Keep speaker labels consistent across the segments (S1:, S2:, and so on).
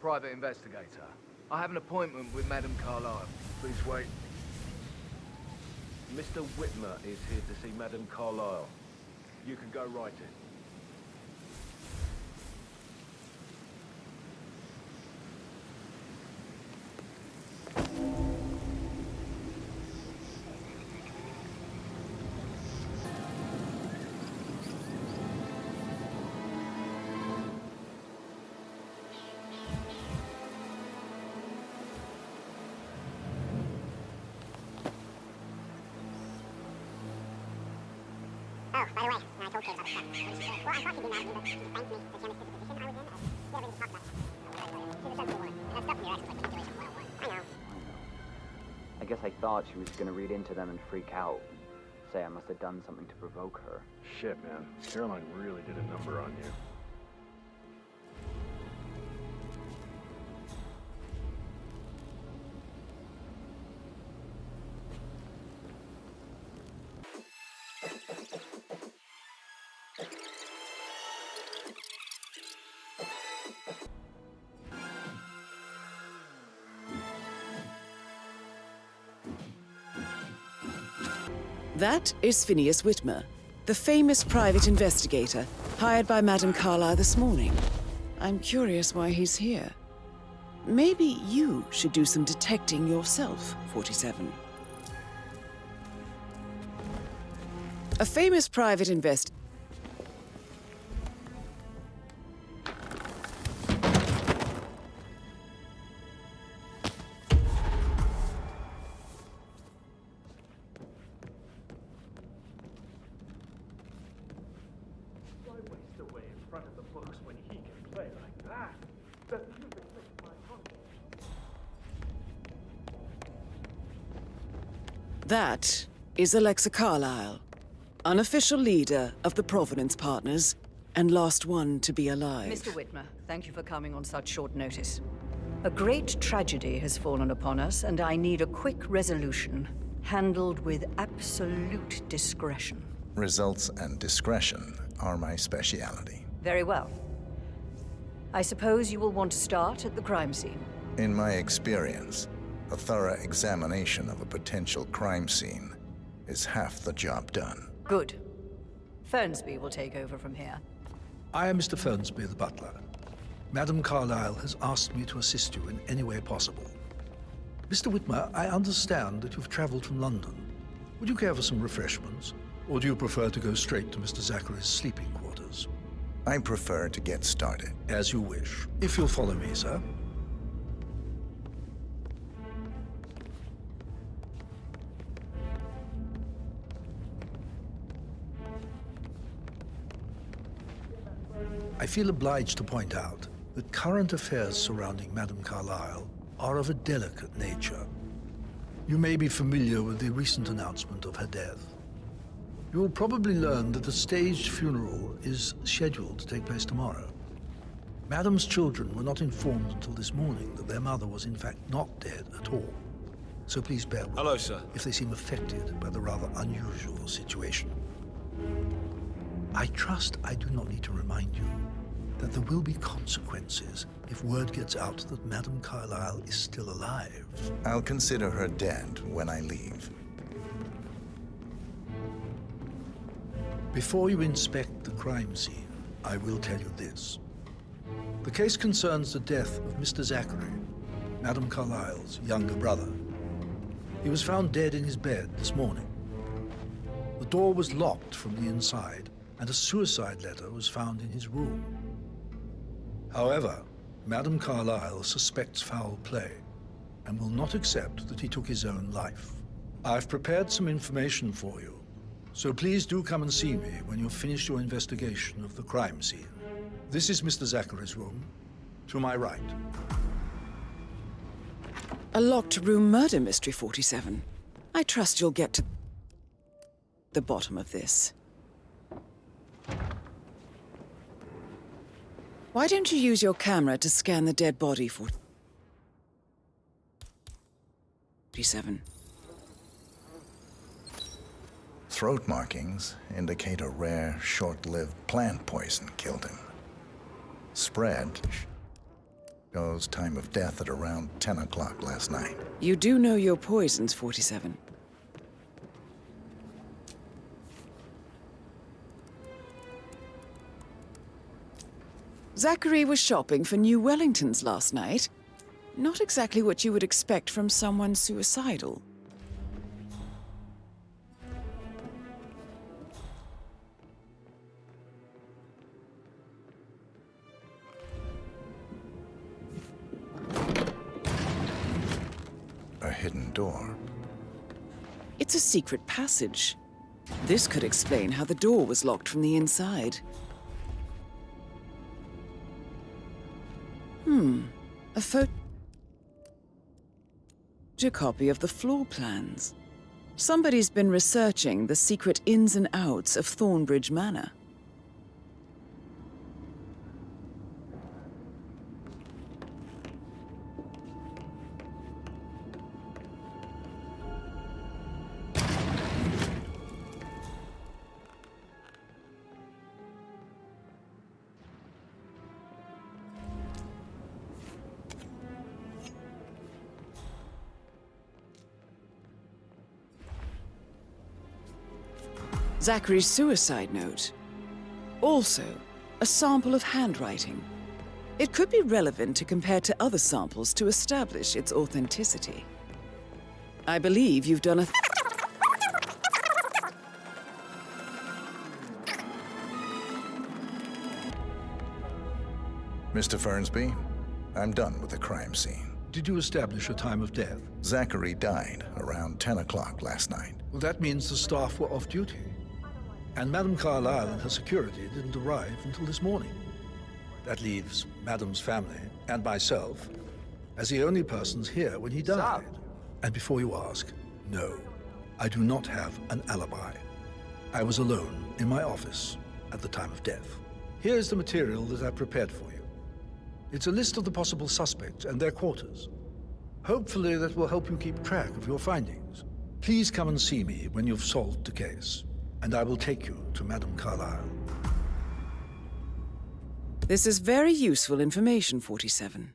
S1: private investigator. I have an appointment with Madame Carlin.
S2: Please wait. Mr. Whitmer is here to see Madame Carlyle. You can go right in.
S3: Oh, by the way, I told Kate about the stuff. Well, I thought she'd be mad at me, but she just thanked me that she understood the position I was in. We haven't even talked about it. She's a sensible woman. And that stuff in your ass is like manipulation 101. I know.
S4: I guess I thought she was gonna read into them and freak out. Say I must have done something to provoke her.
S2: Shit, man. Caroline really did a number on you.
S5: That is Phineas Whitmer, the famous private investigator hired by Madame Carlyle this morning. I'm curious why he's here. Maybe you should do some detecting yourself, 47. A famous private investigator. That is Alexa Carlyle, unofficial leader of the Provenance Partners, and last one to be alive.
S6: Mr. Whitmer, thank you for coming on such short notice. A great tragedy has fallen upon us, and I need a quick resolution, handled with absolute discretion.
S7: Results and discretion are my speciality.
S6: Very well. I suppose you will want to start at the crime scene.
S7: In my experience, a thorough examination of a potential crime scene is half the job done.
S6: Good. Fernsby will take over from here.
S8: I am Mr. Fernsby, the butler. Madame Carlyle has asked me to assist you in any way possible. Mr. Whitmer, I understand that you've traveled from London. Would you care for some refreshments? Or do you prefer to go straight to Mr. Zachary's sleeping quarters?
S7: I prefer to get started.
S8: As you wish. If you'll follow me, sir. I feel obliged to point out that current affairs surrounding Madame Carlyle are of a delicate nature. You may be familiar with the recent announcement of her death. You will probably learn that a staged funeral is scheduled to take place tomorrow. Madame's children were not informed until this morning that their mother was in fact not dead at all. So please bear with
S2: Hello,
S8: me
S2: sir.
S8: if they seem affected by the rather unusual situation. I trust I do not need to remind you that there will be consequences if word gets out that Madame Carlyle is still alive.
S7: I'll consider her dead when I leave.
S8: Before you inspect the crime scene, I will tell you this. The case concerns the death of Mr. Zachary, Madame Carlyle's younger brother. He was found dead in his bed this morning. The door was locked from the inside, and a suicide letter was found in his room. However, Madame Carlyle suspects foul play and will not accept that he took his own life. I've prepared some information for you, so please do come and see me when you've finished your investigation of the crime scene. This is Mr. Zachary's room, to my right.
S5: A locked room murder mystery, 47. I trust you'll get to the bottom of this. Why don't you use your camera to scan the dead body, 47?
S7: Throat markings indicate a rare, short-lived plant poison killed him. Spread Goes time of death at around 10 o'clock last night.
S5: You do know your poisons, 47. Zachary was shopping for new Wellingtons last night. Not exactly what you would expect from someone suicidal.
S7: A hidden door.
S5: It's a secret passage. This could explain how the door was locked from the inside. A photocopy of the floor plans. Somebody's been researching the secret ins and outs of Thornbridge Manor. Zachary's suicide note. Also, a sample of handwriting. It could be relevant to compare to other samples to establish its authenticity. I believe you've done a...
S7: Mr. Fernsby, I'm done with the crime scene.
S8: Did you establish a time of death?
S7: Zachary died around 10 o'clock last night.
S8: Well, that means the staff were off duty. And Madame Carlyle and her security didn't arrive until this morning. That leaves Madame's family and myself as the only persons here when he died. And before you ask, no, I do not have an alibi. I was alone in my office at the time of death. Here's the material that I prepared for you. It's a list of the possible suspects and their quarters. Hopefully that will help you keep track of your findings. Please come and see me when you've solved the case, and I will take you to Madame Carlyle.
S5: This is very useful information, 47.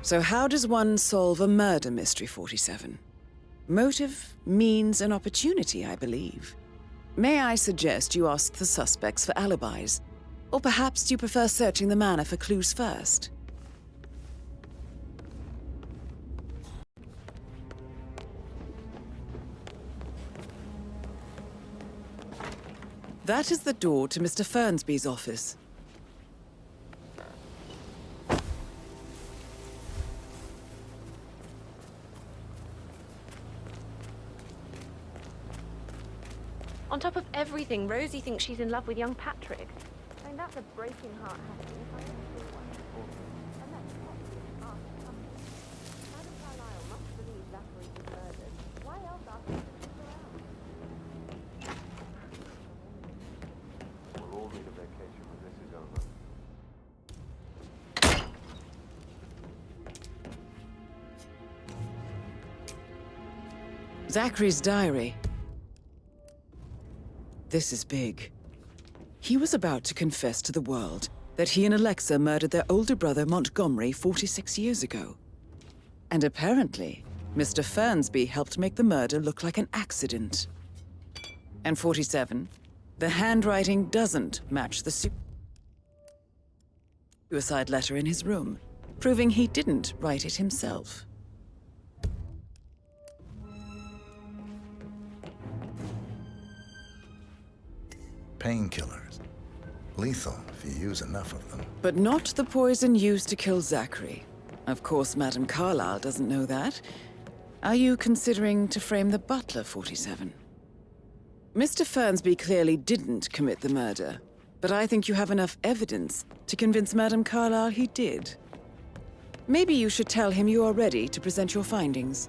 S5: So how does one solve a murder mystery, 47? Motive, means, and opportunity, I believe. May I suggest you ask the suspects for alibis? Or perhaps you prefer searching the manor for clues first? That is the door to Mr. Fernsby's office.
S9: On top of everything, Rosie thinks she's in love with young Patrick. I mean, that's a breaking heart happening if I ever see one. And that's not Madame Carlyle must believe Zachary was murdered. Why else ask him to stick around?
S2: We'll all need a vacation when this is over.
S5: Zachary's diary. This is big. He was about to confess to the world that he and Alexa murdered their older brother Montgomery 46 years ago. And apparently, Mr. Fernsby helped make the murder look like an accident. And 47, the handwriting doesn't match the suicide letter in his room, proving he didn't write it himself.
S7: Painkillers. Lethal if you use enough of them.
S5: But not the poison used to kill Zachary. Of course, Madame Carlyle doesn't know that. Are you considering to frame the butler, 47? Mr. Fernsby clearly didn't commit the murder, but I think you have enough evidence to convince Madame Carlyle he did. Maybe you should tell him you are ready to present your findings.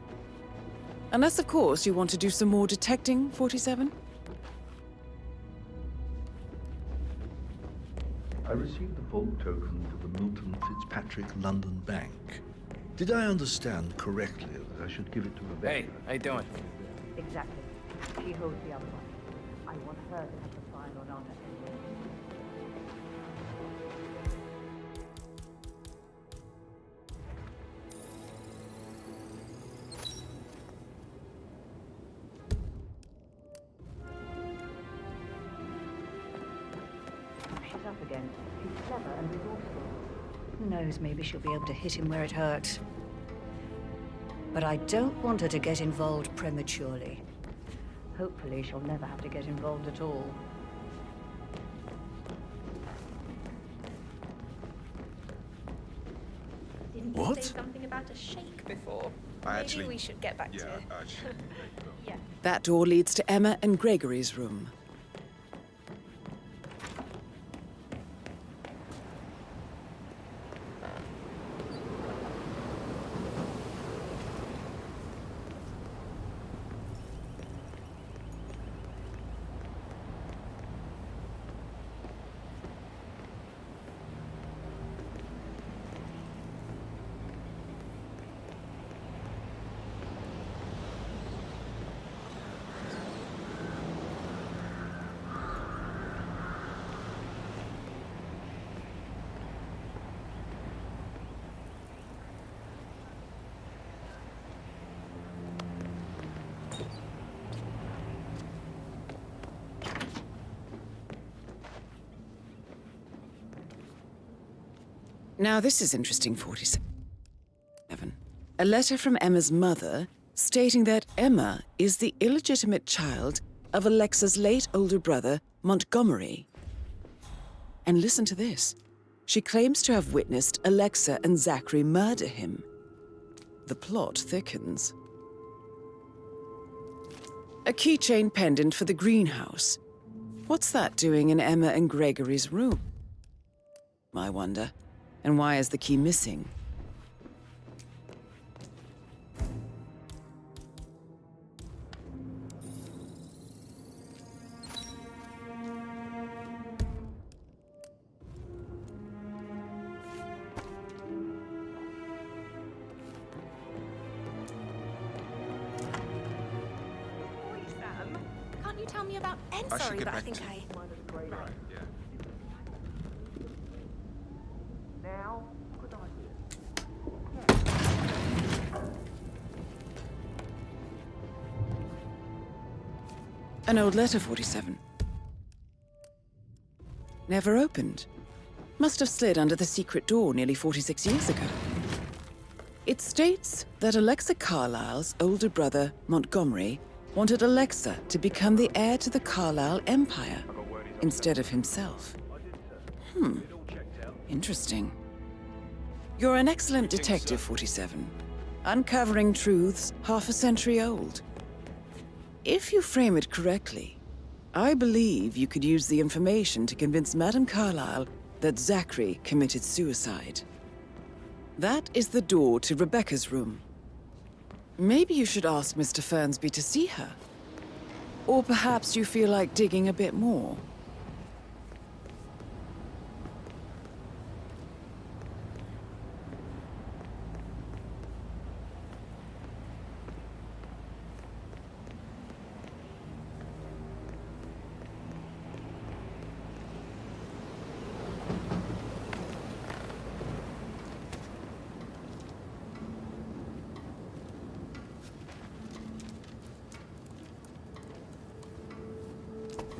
S5: Unless, of course, you want to do some more detecting, 47?
S8: I received the vault token for the Milton Fitzpatrick London Bank. Did I understand correctly that I should give it to Rebecca?
S1: Hey, how you doing?
S6: Exactly. She holds the other one. I want her to have the final honor. She's up again. She's clever and resourceful. Who knows, maybe she'll be able to hit him where it hurts. But I don't want her to get involved prematurely. Hopefully she'll never have to get involved at all.
S9: Didn't you say something about a shake before? Maybe we should get back to... Yeah.
S5: That door leads to Emma and Gregory's room. Now this is interesting, 47. A letter from Emma's mother stating that Emma is the illegitimate child of Alexa's late older brother, Montgomery. And listen to this. She claims to have witnessed Alexa and Zachary murder him. The plot thickens. A keychain pendant for the greenhouse. What's that doing in Emma and Gregory's room, I wonder? And why is the key missing?
S9: Sam, can't you tell me about... Sorry, but I think I...
S5: An old letter, 47. Never opened. Must have slid under the secret door nearly 46 years ago. It states that Alexa Carlisle's older brother, Montgomery, wanted Alexa to become the heir to the Carlisle Empire instead of himself. Interesting. You're an excellent detective, 47. Uncovering truths half a century old. If you frame it correctly, I believe you could use the information to convince Madame Carlisle that Zachary committed suicide. That is the door to Rebecca's room. Maybe you should ask Mr. Fernsby to see her. Or perhaps you feel like digging a bit more.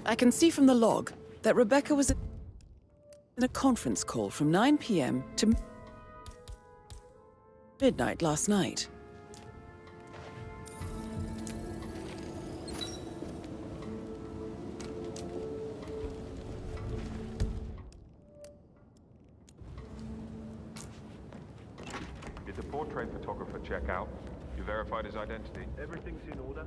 S5: I can see from the log that Rebecca was in a conference call from 9 p.m. to midnight last night.
S10: Did the portrait photographer check out? You verified his identity?
S2: Everything's in order.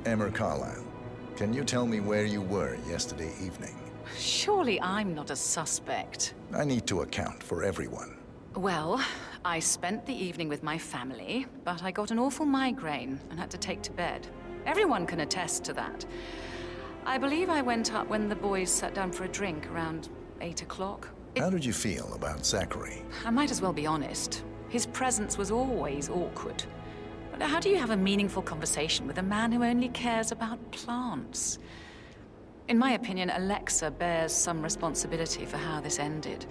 S7: Emmer Carlin, can you tell me where you were yesterday evening?
S11: Surely I'm not a suspect.
S7: I need to account for everyone.
S11: Well, I spent the evening with my family, but I got an awful migraine and had to take to bed. Everyone can attest to that. I believe I went up when the boys sat down for a drink around 8 o'clock.
S7: How did you feel about Zachary?
S11: I might as well be honest. His presence was always awkward. But how do you have a meaningful conversation with a man who only cares about plants? In my opinion, Alexa bears some responsibility for how this ended.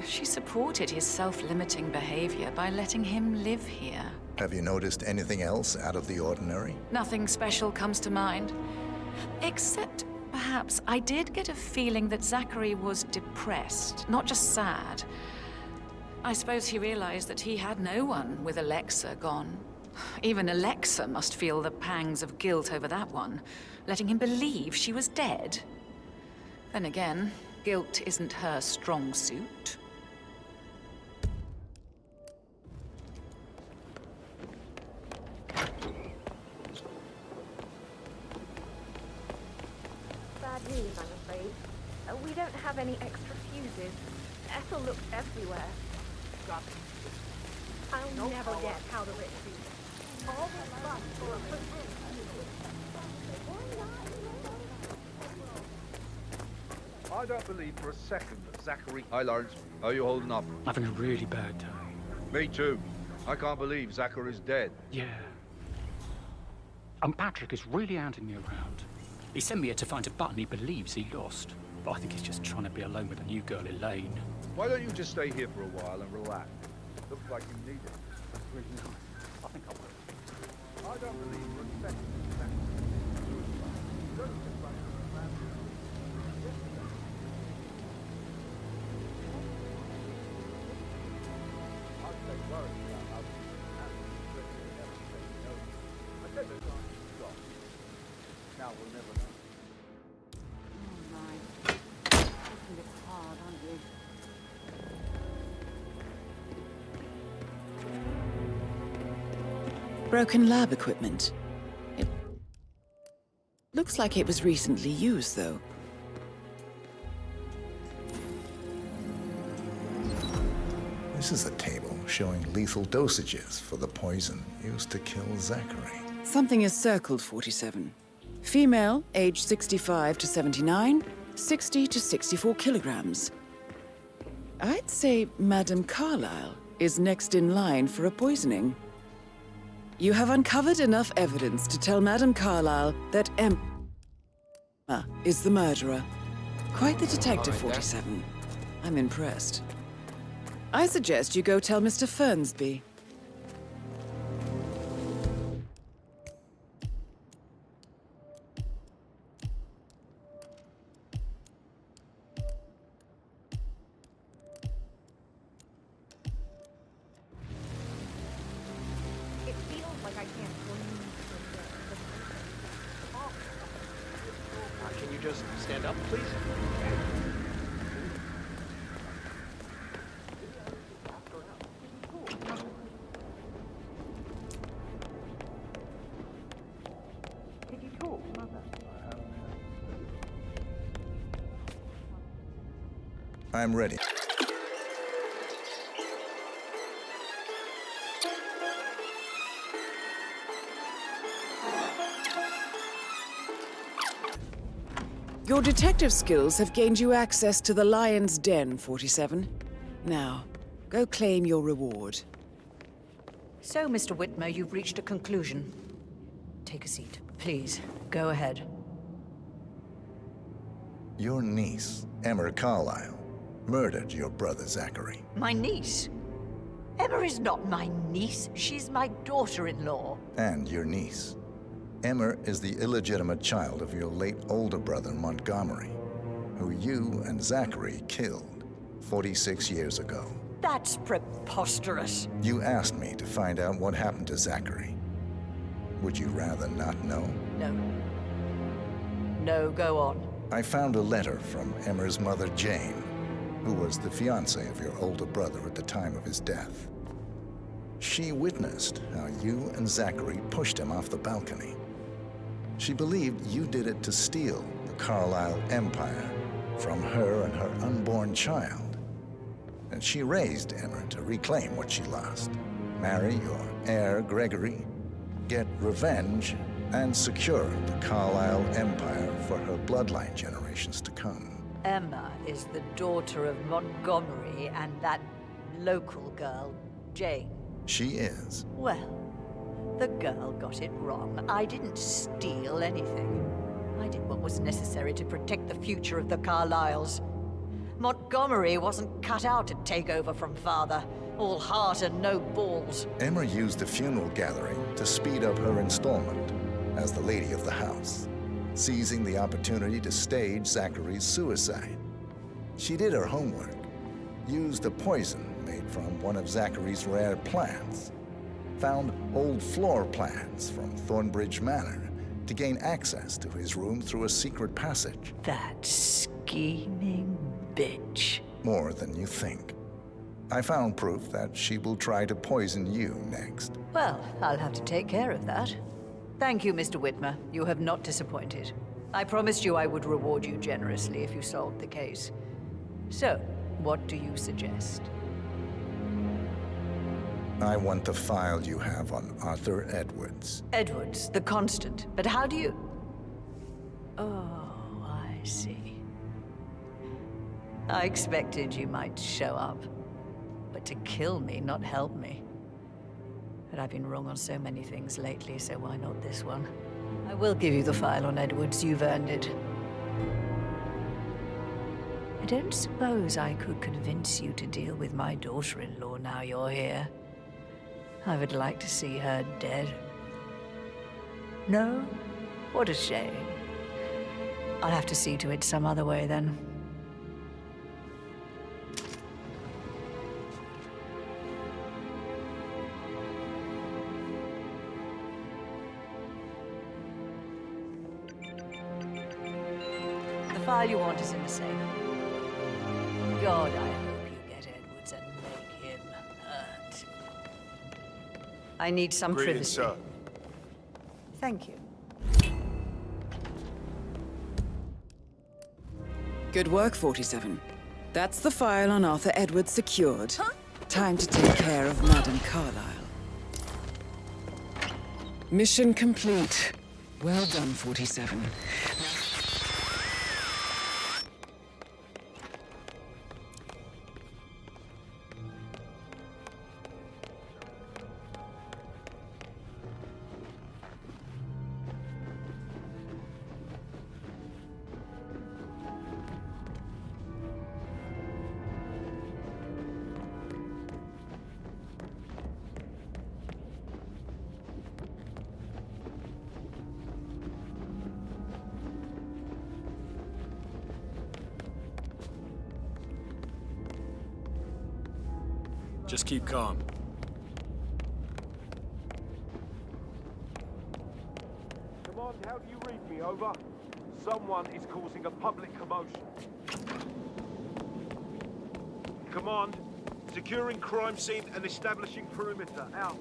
S11: She supported his self-limiting behavior by letting him live here.
S7: Have you noticed anything else out of the ordinary?
S11: Nothing special comes to mind. Except, perhaps, I did get a feeling that Zachary was depressed, not just sad. I suppose he realized that he had no one with Alexa gone. Even Alexa must feel the pangs of guilt over that one, letting him believe she was dead. Then again, guilt isn't her strong suit.
S9: Bad news, I'm afraid. We don't have any extra fuses. Ethel looked everywhere. I'll never get how the rich do this. All this fuss for a
S12: I don't believe for a second that Zachary... Hi, Lawrence. How are you holding up?
S13: Having a really bad day.
S12: Me too. I can't believe Zachary's dead.
S13: Yeah. And Patrick is really hounding me around. He sent me here to find a button he believes he lost. But I think he's just trying to be alone with a new girl, Elaine.
S12: Why don't you just stay here for a while and relax? Looks like you need it.
S13: That's really nice. I think I will.
S12: I don't believe for a second that Zachary's suicide. Now we'll never know.
S11: Oh my. Making it hard, aren't you?
S5: Broken lab equipment. It looks like it was recently used, though.
S7: This is a table showing lethal dosages for the poison used to kill Zachary.
S5: Something is circled 47. Female, age 65 to 79, 60 to 64 kilograms. I'd say Madame Carlyle is next in line for a poisoning. You have uncovered enough evidence to tell Madame Carlyle that Emma is the murderer. Quite the detective, 47. I'm impressed. I suggest you go tell Mr. Fernsby.
S9: It feels like I can't breathe.
S2: Can you just stand up, please?
S9: Did you talk, Mother?
S7: I'm ready.
S5: Your detective skills have gained you access to the Lion's Den, 47. Now, go claim your reward.
S6: So, Mr. Whitmer, you've reached a conclusion. Take a seat. Please, go ahead.
S7: Your niece, Emmer Carlyle, murdered your brother Zachary.
S14: My niece? Emma is not my niece. She's my daughter-in-law.
S7: And your niece. Emmer is the illegitimate child of your late older brother, Montgomery, who you and Zachary killed 46 years ago.
S14: That's preposterous.
S7: You asked me to find out what happened to Zachary. Would you rather not know?
S14: No. No, go on.
S7: I found a letter from Emmer's mother, Jane, who was the fiancée of your older brother at the time of his death. She witnessed how you and Zachary pushed him off the balcony. She believed you did it to steal the Carlyle empire from her and her unborn child. And she raised Emmer to reclaim what she lost. Marry your heir, Gregory, get revenge, and secure the Carlyle empire for her bloodline generations to come.
S14: Emma is the daughter of Montgomery and that local girl, Jane.
S7: She is.
S14: Well, the girl got it wrong. I didn't steal anything. I did what was necessary to protect the future of the Carlyles. Montgomery wasn't cut out to take over from father. All heart and no balls.
S7: Emmer used the funeral gathering to speed up her installment as the lady of the house, seizing the opportunity to stage Zachary's suicide. She did her homework, used a poison made from one of Zachary's rare plants, found old floor plans from Thornbridge Manor to gain access to his room through a secret passage.
S14: That scheming bitch.
S7: More than you think. I found proof that she will try to poison you next.
S14: Well, I'll have to take care of that. Thank you, Mr. Whitmer. You have not disappointed. I promised you I would reward you generously if you solved the case. So, what do you suggest?
S7: I want the file you have on Arthur Edwards.
S14: Edwards, the Constant. But how do you... Oh, I see. I expected you might show up. But to kill me, not help me. But I've been wrong on so many things lately, so why not this one? I will give you the file on Edwards. You've earned it. I don't suppose I could convince you to deal with my daughter-in-law now you're here. I would like to see her dead. No? What a shame. I'll have to see to it some other way, then. The file you want is in the safe. God, I hope you get Edwards and make him hurt. I need some privacy.
S15: Sir.
S14: Thank you.
S5: Good work, 47. That's the file on Arthur Edwards secured. Time to take care of Madame Carlyle. Mission complete. Well done, 47.
S15: Just keep calm.
S2: Command, how do you read me? Over. Someone is causing a public commotion. Command, securing crime scene and establishing perimeter. Out.